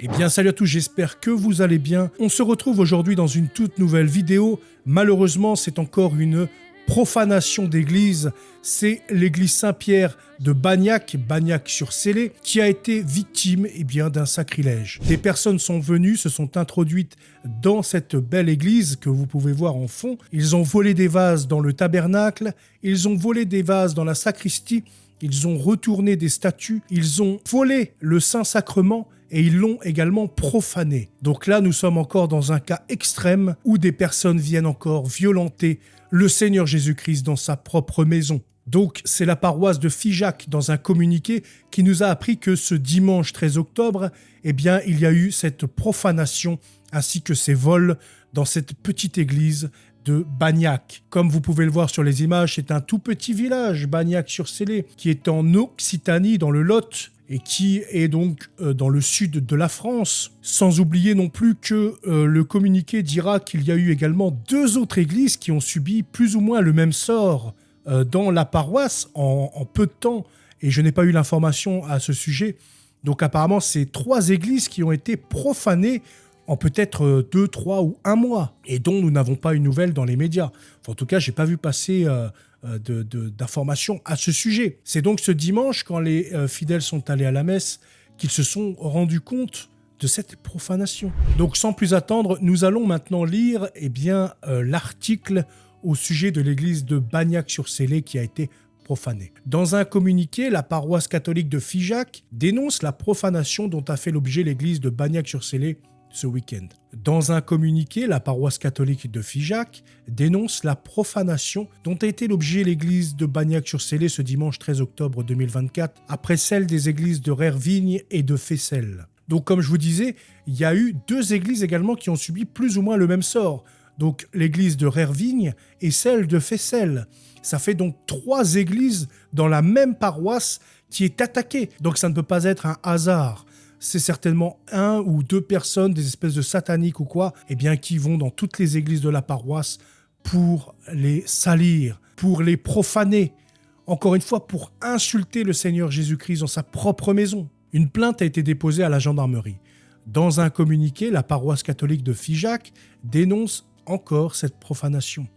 Eh bien salut à tous, j'espère que vous allez bien. On se retrouve aujourd'hui dans une toute nouvelle vidéo. Malheureusement, c'est encore une profanation d'église. C'est l'église Saint-Pierre de Bagnac-sur-Célé, qui a été victime d'un sacrilège. Des personnes sont venues, se sont introduites dans cette belle église que vous pouvez voir en fond. Ils ont volé des vases dans le tabernacle, ils ont volé des vases dans la sacristie, ils ont retourné des statues, ils ont volé le Saint-Sacrement et ils l'ont également profané. Donc là, nous sommes encore dans un cas extrême où des personnes viennent encore violenter le Seigneur Jésus-Christ dans sa propre maison. Donc, c'est la paroisse de Figeac, dans un communiqué, qui nous a appris que ce dimanche 13 octobre, il y a eu cette profanation ainsi que ces vols dans cette petite église de Bagnac. Comme vous pouvez le voir sur les images, c'est un tout petit village, Bagnac-sur-Célé, qui est en Occitanie, dans le Lot, et qui est donc dans le sud de la France. Sans oublier non plus que le communiqué dira qu'il y a eu également 2 autres églises qui ont subi plus ou moins le même sort dans la paroisse en peu de temps, et je n'ai pas eu l'information à ce sujet. Donc apparemment, c'est 3 églises qui ont été profanées en peut-être 2, 3 ou 1 mois, et dont nous n'avons pas une nouvelle dans les médias. Enfin, en tout cas, je n'ai pas vu passer d'informations à ce sujet. C'est donc ce dimanche, quand les fidèles sont allés à la messe, qu'ils se sont rendus compte de cette profanation. Donc sans plus attendre, nous allons maintenant lire l'article au sujet de l'église de Bagnac-sur-Célé qui a été profanée. Dans un communiqué, la paroisse catholique de Figeac dénonce la profanation dont a fait l'objet l'église de Bagnac-sur-Célé ce week-end. Dans un communiqué, la paroisse catholique de Figeac dénonce la profanation dont a été l'objet l'église de Bagnac-sur-Célé ce dimanche 13 octobre 2024, après celle des églises de Rervigne et de Fessel. Donc comme je vous disais, il y a eu 2 églises également qui ont subi plus ou moins le même sort. Donc l'église de Rervigne et celle de Fessel. Ça fait donc 3 églises dans la même paroisse qui est attaquée. Donc ça ne peut pas être un hasard. C'est certainement 1 ou 2 personnes, des espèces de sataniques ou quoi, qui vont dans toutes les églises de la paroisse pour les salir, pour les profaner. Encore une fois, pour insulter le Seigneur Jésus-Christ dans sa propre maison. Une plainte a été déposée à la gendarmerie. Dans un communiqué, la paroisse catholique de Figeac dénonce encore cette profanation.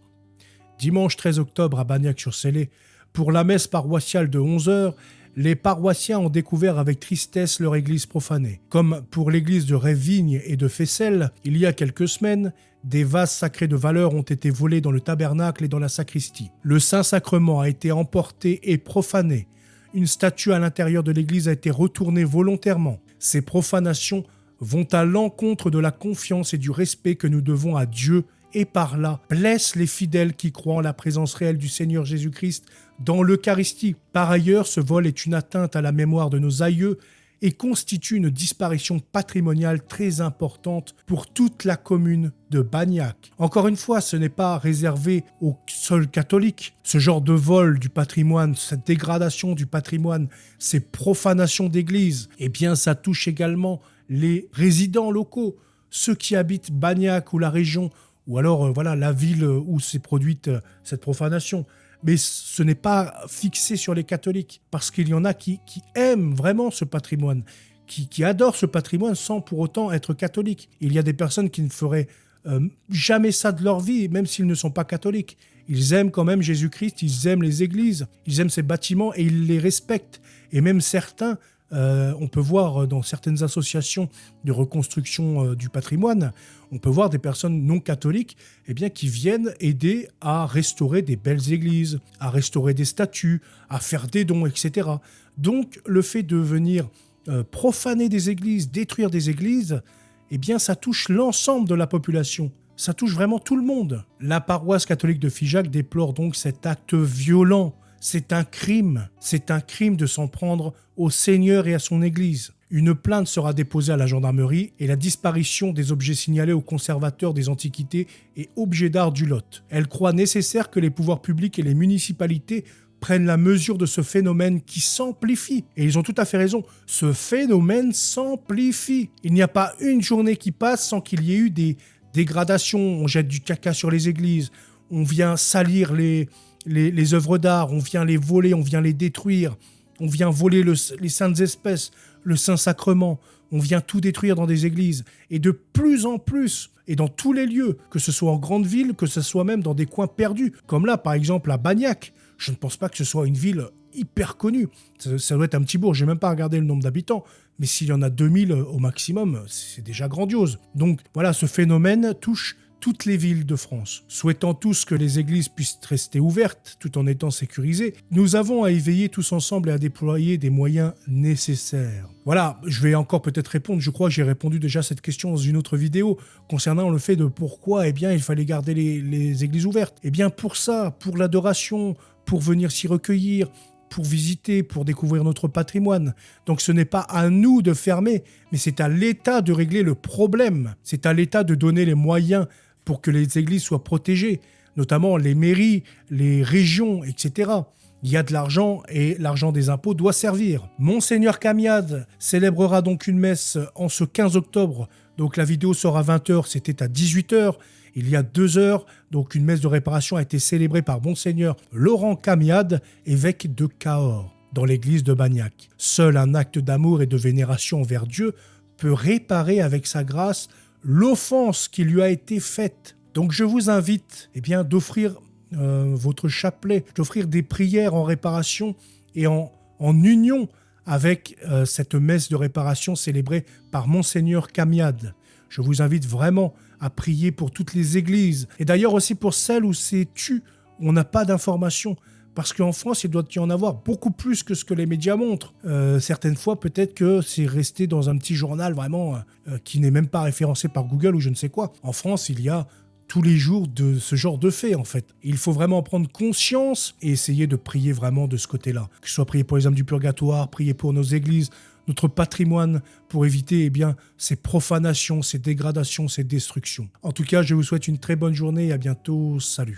Dimanche 13 octobre à Bagnac-sur-Célé, pour la messe paroissiale de 11h, les paroissiens ont découvert avec tristesse leur église profanée. Comme pour l'église de Rervigne et de Fessel, il y a quelques semaines, des vases sacrés de valeur ont été volés dans le tabernacle et dans la sacristie. Le Saint-Sacrement a été emporté et profané. Une statue à l'intérieur de l'église a été retournée volontairement. Ces profanations vont à l'encontre de la confiance et du respect que nous devons à Dieu et par là blessent les fidèles qui croient en la présence réelle du Seigneur Jésus-Christ dans l'Eucharistie. Par ailleurs, ce vol est une atteinte à la mémoire de nos aïeux et constitue une disparition patrimoniale très importante pour toute la commune de Bagnac. Encore une fois, ce n'est pas réservé aux seuls catholiques. Ce genre de vol du patrimoine, cette dégradation du patrimoine, ces profanations d'églises, ça touche également les résidents locaux, ceux qui habitent Bagnac ou la région, ou alors la ville où s'est produite cette profanation. Mais ce n'est pas fixé sur les catholiques, parce qu'il y en a qui aiment vraiment ce patrimoine, qui adorent ce patrimoine sans pour autant être catholiques. Il y a des personnes qui ne feraient jamais ça de leur vie, même s'ils ne sont pas catholiques. Ils aiment quand même Jésus-Christ, ils aiment les églises, ils aiment ces bâtiments et ils les respectent. Et même certains, on peut voir dans certaines associations de reconstruction du patrimoine, on peut voir des personnes non catholiques qui viennent aider à restaurer des belles églises, à restaurer des statues, à faire des dons, etc. Donc le fait de venir profaner des églises, détruire des églises, ça touche l'ensemble de la population. Ça touche vraiment tout le monde. La paroisse catholique de Figeac déplore donc cet acte violent. C'est un crime de s'en prendre au Seigneur et à son Église. Une plainte sera déposée à la gendarmerie et la disparition des objets signalés au conservateur des antiquités et objets d'art du Lot. Elle croit nécessaire que les pouvoirs publics et les municipalités prennent la mesure de ce phénomène qui s'amplifie. Et ils ont tout à fait raison, ce phénomène s'amplifie. Il n'y a pas une journée qui passe sans qu'il y ait eu des dégradations. On jette du caca sur les églises, on vient salir les œuvres d'art, on vient les voler, on vient les détruire, on vient voler les saintes espèces, le Saint-Sacrement, on vient tout détruire dans des églises. Et de plus en plus, et dans tous les lieux, que ce soit en grande ville, que ce soit même dans des coins perdus, comme là par exemple à Bagnac. Je ne pense pas que ce soit une ville hyper connue. Ça doit être un petit bourg, j'ai même pas regardé le nombre d'habitants. Mais s'il y en a 2000 au maximum, c'est déjà grandiose. Donc voilà, ce phénomène touche toutes les villes de France. Souhaitant tous que les églises puissent rester ouvertes tout en étant sécurisées, nous avons à y veiller tous ensemble et à déployer des moyens nécessaires. Voilà, je vais encore peut-être répondre, je crois que j'ai répondu déjà à cette question dans une autre vidéo concernant le fait de pourquoi il fallait garder les églises ouvertes. Pour ça, pour l'adoration, pour venir s'y recueillir, pour visiter, pour découvrir notre patrimoine. Donc ce n'est pas à nous de fermer, mais c'est à l'État de régler le problème. C'est à l'État de donner les moyens pour que les églises soient protégées, notamment les mairies, les régions, etc. Il y a de l'argent et l'argent des impôts doit servir. Monseigneur Camiade célébrera donc une messe en ce 15 octobre. Donc la vidéo sort à 20h, c'était à 18h. Il y a 2 heures, donc une messe de réparation a été célébrée par Monseigneur Laurent Camiade, évêque de Cahors, dans l'église de Bagnac. Seul un acte d'amour et de vénération envers Dieu peut réparer avec sa grâce l'offense qui lui a été faite. Donc je vous invite d'offrir votre chapelet, d'offrir des prières en réparation et en union avec cette messe de réparation célébrée par Monseigneur Camiade. Je vous invite vraiment à prier pour toutes les églises. Et d'ailleurs aussi pour celles où c'est où on n'a pas d'informations. Parce qu'en France, il doit y en avoir beaucoup plus que ce que les médias montrent. Certaines fois, peut-être que c'est resté dans un petit journal vraiment qui n'est même pas référencé par Google ou je ne sais quoi. En France, il y a tous les jours de ce genre de faits, en fait. Il faut vraiment en prendre conscience et essayer de prier vraiment de ce côté-là. Que ce soit prier pour les âmes du purgatoire, prier pour nos églises, notre patrimoine, pour éviter ces profanations, ces dégradations, ces destructions. En tout cas, je vous souhaite une très bonne journée et à bientôt. Salut.